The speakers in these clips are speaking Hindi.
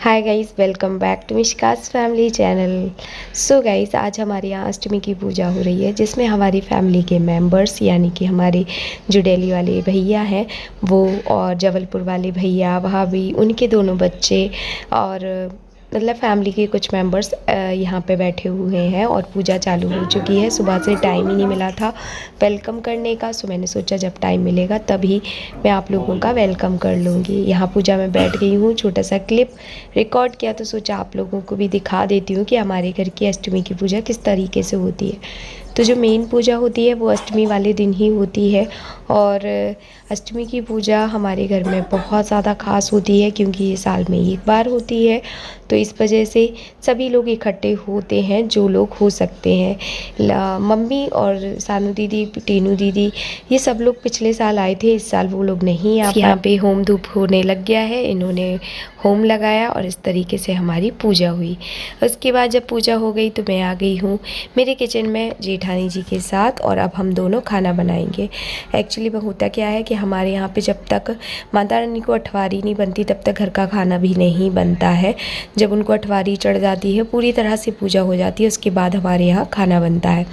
Hi guys, welcome back to मिशकास फैमिली चैनल। सो गाइस, आज हमारे यहाँ अष्टमी की पूजा हो रही है, जिसमें हमारी फैमिली के मेंबर्स यानी कि हमारे जो दिल्ली वाले भैया हैं वो, और जबलपुर वाले भैया, भाभी, उनके दोनों बच्चे और मतलब फैमिली के कुछ मेंबर्स यहाँ पे बैठे हुए हैं और पूजा चालू हो चुकी है। सुबह से टाइम ही नहीं मिला था वेलकम करने का, सो मैंने सोचा जब टाइम मिलेगा तभी मैं आप लोगों का वेलकम कर लूँगी। यहाँ पूजा में बैठ गई हूँ, छोटा सा क्लिप रिकॉर्ड किया तो सोचा आप लोगों को भी दिखा देती हूँ कि हमारे घर की अष्टमी की पूजा किस तरीके से होती है। तो जो मेन पूजा होती है वो अष्टमी वाले दिन ही होती है, और अष्टमी की पूजा हमारे घर में बहुत ज़्यादा ख़ास होती है क्योंकि ये साल में एक बार होती है। तो इस वजह से सभी लोग इकट्ठे होते हैं जो लोग हो सकते हैं। मम्मी और सानू दीदी, टीनू दीदी, ये सब लोग पिछले साल आए थे, इस साल वो लोग नहीं आ पाए। यहाँ पे होम धूप होने लग गया है, इन्होंने होम लगाया और इस तरीके से हमारी पूजा हुई। उसके बाद जब पूजा हो गई तो मैं आ गई हूँ मेरे किचन में जेठानी जी के साथ, और अब हम दोनों खाना बनाएंगे। एक्चुअली में होता क्या है कि हमारे यहाँ पे जब तक माता रानी को अठवारी नहीं बनती तब तक घर का खाना भी नहीं बनता है। जब उनको अठवारी चढ़ जाती है, पूरी तरह से पूजा हो जाती है, उसके बाद हमारे यहाँ खाना बनता है।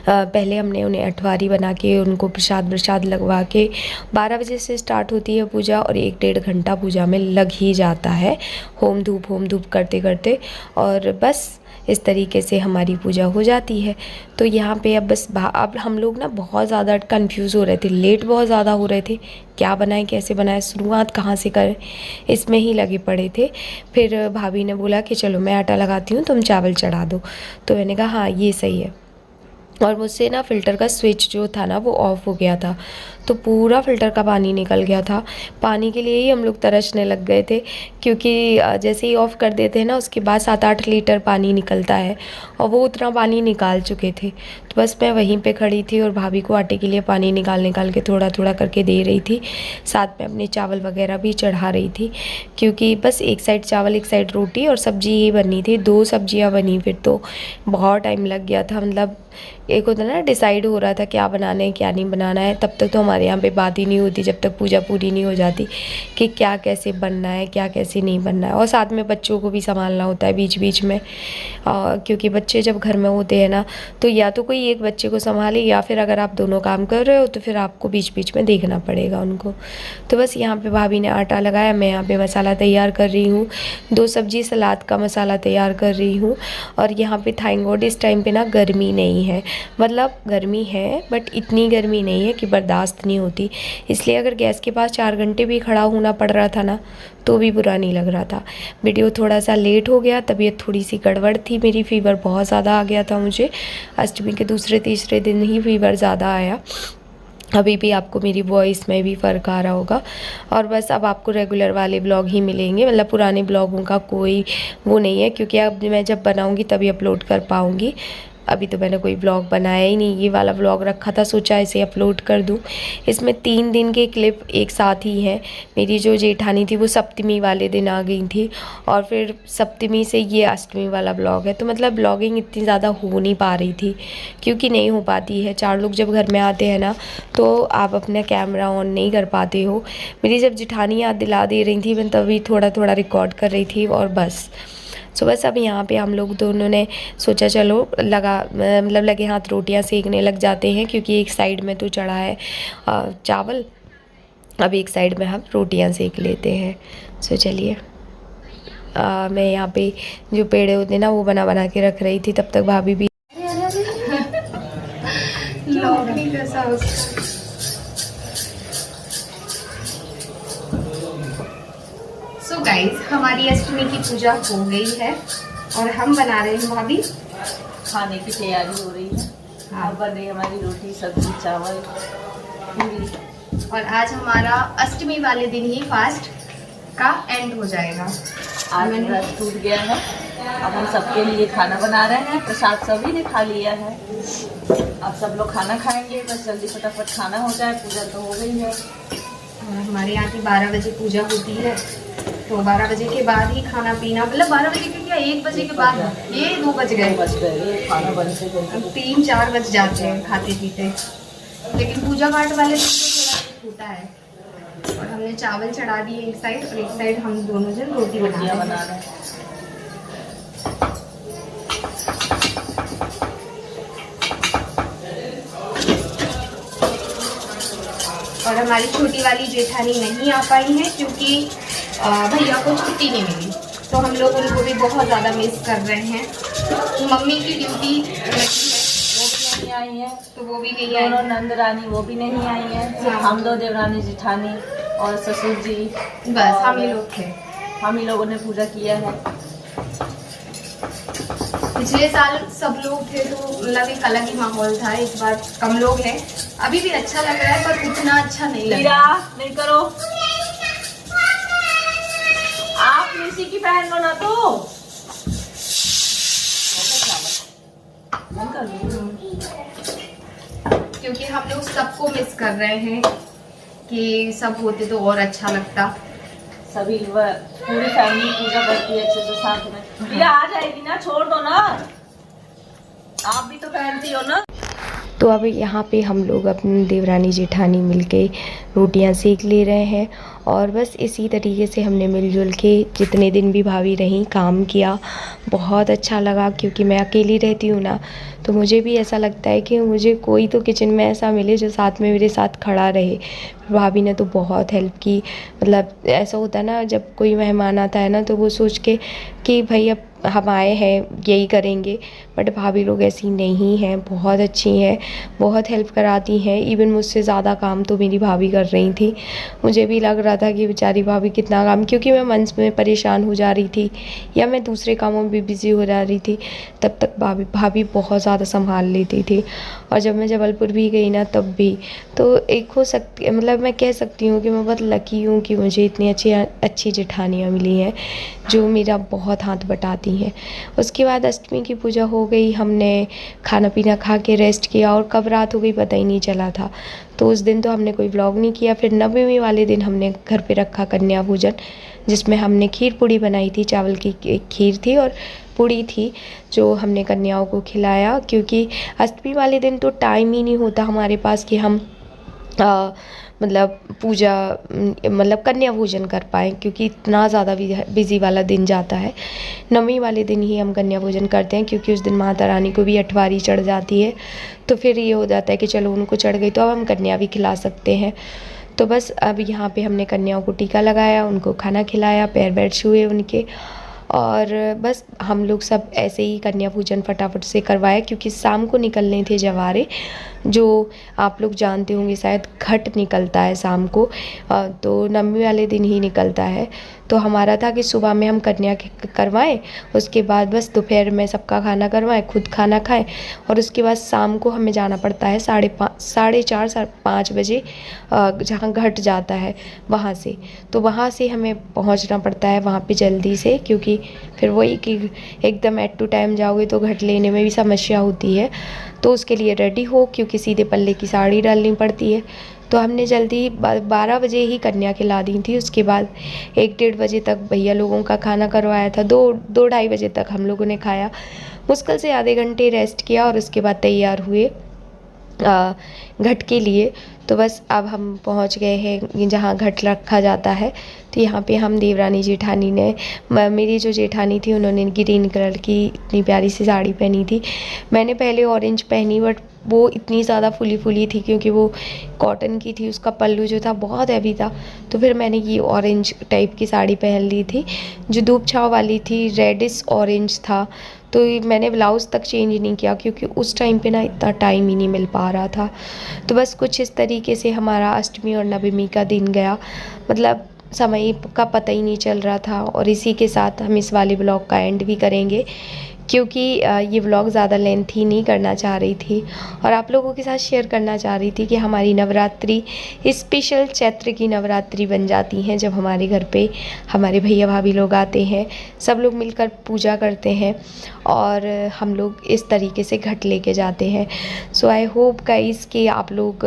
पहले हमने उन्हें अठवारी बना के उनको प्रसाद लगवा के 12 बजे से स्टार्ट होती है पूजा, और 1-1.5 घंटा पूजा में लग ही जाता है होम धूप करते करते, और बस इस तरीके से हमारी पूजा हो जाती है। तो यहाँ पे अब हम लोग ना बहुत ज़्यादा कंफ्यूज हो रहे थे, लेट बहुत ज़्यादा हो रहे थे, क्या बनाएं कैसे बनाएं, शुरुआत कहाँ से करें, इसमें ही लगे पड़े थे। फिर भाभी ने बोला कि चलो मैं आटा लगाती हूँ, तुम चावल चढ़ा दो। तो मैंने कहा हाँ ये सही है। और मुझसे ना फ़िल्टर का स्विच जो था ना वो ऑफ़ हो गया था, तो पूरा फ़िल्टर का पानी निकल गया था। पानी के लिए ही हम लोग तरसने लग गए थे, क्योंकि जैसे ही ऑफ़ कर देते हैं ना उसके बाद 7-8 लीटर पानी निकलता है, और वो उतना पानी निकाल चुके थे। तो बस मैं वहीं पे खड़ी थी और भाभी को आटे के लिए पानी निकाल के थोड़ा थोड़ा करके दे रही थी, साथ में अपने चावल वगैरह भी चढ़ा रही थी, क्योंकि बस एक साइड चावल एक साइड रोटी और सब्ज़ी ही बनी थी। 2 सब्जियाँ बनी, फिर तो बहुत टाइम लग गया था। मतलब एक होता ना डिसाइड हो रहा था क्या बनाना है क्या नहीं बनाना है, तब तक तो हमारे यहाँ पे बात ही नहीं होती जब तक पूजा पूरी नहीं हो जाती कि क्या कैसे बनना है क्या कैसे नहीं बनना है। और साथ में बच्चों को भी संभालना होता है बीच बीच में, क्योंकि बच्चे जब घर में होते हैं ना तो या तो कोई एक बच्चे को संभाले, या फिर अगर आप दोनों काम कर रहे हो तो फिर आपको बीच बीच में देखना पड़ेगा उनको। तो बस यहाँ पे भाभी ने आटा लगाया, मैं यहाँ पे मसाला तैयार कर रही हूँ, 2 सब्जी सलाद का मसाला तैयार कर रही हूँ। और यहाँ पे थैंक गॉड इस टाइम पे ना गर्मी नहीं है, मतलब गर्मी है बट इतनी गर्मी नहीं है कि बर्दाश्त नहीं होती, इसलिए अगर गैस के पास 4 घंटे भी खड़ा होना पड़ रहा था ना तो भी बुरा नहीं लग रहा था। वीडियो थोड़ा सा लेट हो गया, तबीयत थोड़ी सी गड़बड़ थी, मेरी फ़ीवर बहुत ज़्यादा आ गया था मुझे, अष्टमी के दूसरे तीसरे दिन ही फ़ीवर ज़्यादा आया। अभी भी आपको मेरी वॉइस में भी फ़र्क आ रहा होगा। और बस अब आपको रेगुलर वाले ब्लॉग ही मिलेंगे, मतलब पुराने ब्लॉगों का कोई वो नहीं है, क्योंकि अब मैं जब बनाऊंगी तभी अपलोड कर पाऊंगी। अभी तो मैंने कोई ब्लॉग बनाया ही नहीं, ये वाला ब्लॉग रखा था, सोचा इसे अपलोड कर दूं। इसमें 3 दिन के क्लिप एक साथ ही हैं। मेरी जो जेठानी थी वो सप्तमी वाले दिन आ गई थी, और फिर सप्तमी से ये अष्टमी वाला ब्लॉग है। तो मतलब ब्लॉगिंग इतनी ज़्यादा हो नहीं पा रही थी, क्योंकि नहीं हो पाती है। 4 लोग जब घर में आते हैं ना तो आप अपना कैमरा ऑन नहीं कर पाते हो। मेरी जब जेठानी याद दिला दे रही थी मैं तभी थोड़ा थोड़ा रिकॉर्ड कर रही थी, और बस बस अब यहाँ पे हम लोग दोनों ने सोचा चलो लगे हाथ रोटियाँ सेकने लग जाते हैं, क्योंकि एक साइड में तो चढ़ा है चावल, अब एक साइड में हम रोटियाँ सेक लेते हैं। चलिए, मैं यहाँ पे जो पेड़े होते हैं ना वो बना के रख रही थी, तब तक भाभी भी सो गाइस, हमारी अष्टमी की पूजा हो गई है और हम बना रहे हैं भाभी खाने की तैयारी हो रही है। हाँ, बन रही हमारी रोटी सब्जी चावल पूरी। और आज हमारा अष्टमी वाले दिन ही फास्ट का एंड हो जाएगा। आज व्रत टूट गया है, अब हम सबके लिए खाना बना रहे हैं। प्रसाद सभी ने खा लिया है, अब सब लोग खाना खाएंगे, बस जल्दी फटाफट खाना हो जाए, पूजा तो हो गई है। और हमारे यहाँ की 12 बजे पूजा होती है, तो 12 बजे के बाद ही खाना पीना, मतलब 12 बजे के क्या 1 बजे के बाद, ये 2 बज गए, खाना बनते 3-4 बज जाते हैं खाते पीते। लेकिन पूजा पाठ वाले दिन तो थोड़ा होता है। और हमने चावल चढ़ा दिए एक साइड और एक साइड हम दोनों जन रोटी बना रहे हैं। और हमारी छोटी वाली जेठानी नहीं आ पाई है क्योंकि भैया को छुट्टी नहीं मिली, तो हम लोग उनको भी बहुत ज़्यादा मिस कर रहे हैं। मम्मी की ड्यूटी नहीं आई है, तो वो भी नहीं आई। दोनों नंद रानी वो भी नहीं आई है, सिर्फ हम दो देवरानी जेठानी और ससुर जी, बस हम ही लोग थे। हम ही लोगों ने पूजा किया है। पिछले साल सब लोग थे तो मतलब एक अलग ही माहौल था, इस बार कम लोग हैं। अभी भी अच्छा लग रहा है पर उतना अच्छा नहीं लग रहा। नहीं करो, आप किसी की बहन हो ना तो क्योंकि हम लोग सबको मिस कर रहे हैं कि सब होते तो और अच्छा लगता। सभी पूरी फैमिली पूजा करती है अच्छे से साथ में। प्रिया आ जाएगी ना, छोड़ दो ना, आप भी तो पहनती हो ना। तो अब यहाँ पे हम लोग अपनी देवरानी जेठानी मिलके रोटियां सेक ले रहे हैं और बस इसी तरीके से हमने मिलजुल के जितने दिन भी भाभी रहीं काम किया। बहुत अच्छा लगा क्योंकि मैं अकेली रहती हूँ ना, तो मुझे भी ऐसा लगता है कि मुझे कोई तो किचन में ऐसा मिले जो साथ में मेरे साथ खड़ा रहे। भाभी ने तो बहुत हेल्प की। मतलब ऐसा होता है ना, जब कोई मेहमान आता है ना तो वो सोच के कि भाई अब हम आए हैं यही करेंगे, बट भाभी लोग ऐसी नहीं हैं, बहुत अच्छी हैं, बहुत हेल्प कराती हैं। इवन मुझसे ज़्यादा काम तो मेरी भाभी कर रही थी। मुझे भी लग रहा था कि बेचारी भाभी कितना काम, क्योंकि मैं मन में परेशान हो जा रही थी या मैं दूसरे कामों में भी बिज़ी हो जा रही थी, तब तक भाभी बहुत ज़्यादा संभाल लेती थी। और जब मैं जबलपुर भी गई ना तब भी, तो एक हो सकती मतलब मैं कह सकती हूँ कि मैं बहुत लकी हूँ कि मुझे इतनी अच्छी जेठानियाँ मिली हैं जो मेरा बहुत हाथ बटाती हैं। उसके बाद अष्टमी की पूजा हो गई, हमने खाना पीना खा के रेस्ट किया और कब रात हो गई पता ही नहीं चला था। तो उस दिन तो हमने कोई व्लॉग नहीं किया। फिर नवमी वाले दिन हमने घर पे रखा कन्या भोजन, जिसमें हमने खीर पूड़ी बनाई थी। चावल की खीर थी और पूड़ी थी जो हमने कन्याओं को खिलाया, क्योंकि अष्टमी वाले दिन तो टाइम ही नहीं होता हमारे पास कि हम मतलब पूजा मतलब कन्या भोजन कर पाएँ, क्योंकि इतना ज़्यादा बिज़ी वाला दिन जाता है। नवमी वाले दिन ही हम कन्या भोजन करते हैं क्योंकि उस दिन माता रानी को भी अठवारी चढ़ जाती है, तो फिर ये हो जाता है कि चलो उनको चढ़ गई तो अब हम कन्या भी खिला सकते हैं। तो बस अब यहाँ पे हमने कन्याओं को टीका लगाया, उनको खाना खिलाया, पैर वैर छुए उनके, और बस हम लोग सब ऐसे ही कन्या पूजन फटाफट से करवाया क्योंकि शाम को निकलने थे जवारे, जो आप लोग जानते होंगे शायद घट निकलता है शाम को, तो नवमी वाले दिन ही निकलता है। तो हमारा था कि सुबह में हम कन्या करवाएं, उसके बाद बस दोपहर में सबका खाना करवाएं, खुद खाना खाएं, और उसके बाद शाम को हमें जाना पड़ता है 4:30-5 बजे जहाँ घट जाता है वहाँ से। तो वहाँ से हमें पहुँचना पड़ता है वहाँ पे जल्दी से, क्योंकि फिर वही कि एकदम एट टू टाइम जाओगे तो घट लेने में भी समस्या होती है। तो उसके लिए रेडी हो, क्योंकि सीधे पल्ले की साड़ी डालनी पड़ती है। तो हमने जल्दी 12 बजे ही कन्या खिला दी थी। उसके बाद 1-1:30 बजे तक भैया लोगों का खाना करवाया था। 2-2:30 बजे तक हम लोगों ने खाया, मुश्किल से आधे घंटे रेस्ट किया और उसके बाद तैयार हुए घट के लिए। तो बस अब हम पहुंच गए हैं जहाँ घट रखा जाता है। तो यहाँ पे हम देवरानी जेठानी ने, मेरी जो जेठानी थी उन्होंने ग्रीन कलर की इतनी प्यारी सी साड़ी पहनी थी। मैंने पहले ऑरेंज पहनी, बट वो इतनी ज़्यादा फुली थी क्योंकि वो कॉटन की थी, उसका पल्लू जो था बहुत हैवी था। तो फिर मैंने ये ऑरेंज टाइप की साड़ी पहन ली थी जो धूप छाँव वाली थी, रेडिश ऑरेंज था। तो मैंने ब्लाउज़ तक चेंज नहीं किया क्योंकि उस टाइम पे ना इतना टाइम ही नहीं मिल पा रहा था। तो बस कुछ इस तरीके से हमारा अष्टमी और नवमी का दिन गया, मतलब समय का पता ही नहीं चल रहा था। और इसी के साथ हम इस वाले ब्लॉग का एंड भी करेंगे, क्योंकि ये व्लॉग ज़्यादा लेंथी नहीं करना चाह रही थी और आप लोगों के साथ शेयर करना चाह रही थी कि हमारी नवरात्रि स्पेशल चैत्र की नवरात्रि बन जाती हैं जब हमारे घर पे हमारे भैया भाभी लोग आते हैं, सब लोग मिलकर पूजा करते हैं और हम लोग इस तरीके से घट लेके जाते हैं। सो आई होप गाइस कि आप लोग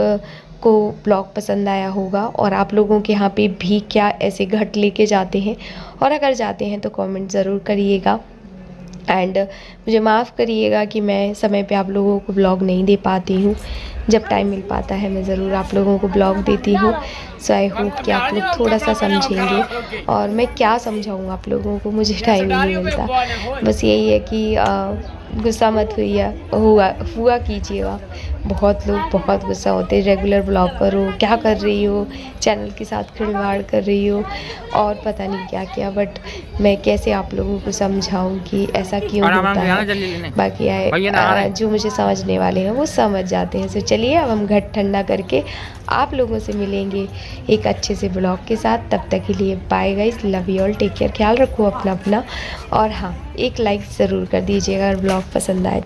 को ब्लॉग पसंद आया होगा और आप लोगों के यहाँ पे भी क्या ऐसे घट लेके जाते हैं, और अगर जाते हैं तो कमेंट ज़रूर करिएगा। एंड मुझे माफ़ करिएगा कि मैं समय पे आप लोगों को ब्लॉग नहीं दे पाती हूँ। जब टाइम मिल पाता है मैं ज़रूर आप लोगों को ब्लॉग देती हूँ। सो आई होप कि आप लोग थोड़ा सा समझेंगे। और मैं क्या समझाऊँ आप लोगों को, मुझे टाइम ही नहीं मिलता। बस यही है कि गुस्सा मत हुआ कीजिएगा। बहुत लोग बहुत गुस्सा होते हैं, रेगुलर ब्लॉगर हो, क्या कर रही हो, चैनल के साथ खिलवाड़ कर रही हो और पता नहीं क्या क्या। बट मैं कैसे आप लोगों को समझाऊं कि ऐसा क्यों होता है। बाकी जो मुझे समझने वाले हैं वो समझ जाते हैं। तो चलिए अब हम घट ठंडा करके आप लोगों से मिलेंगे एक अच्छे से ब्लॉग के साथ। तब तक के लिए bye guys, love you all, take care, ख्याल रखो अपना। और हाँ, एक लाइक ज़रूर कर दीजिएगा अगर ब्लॉग पसंद आए।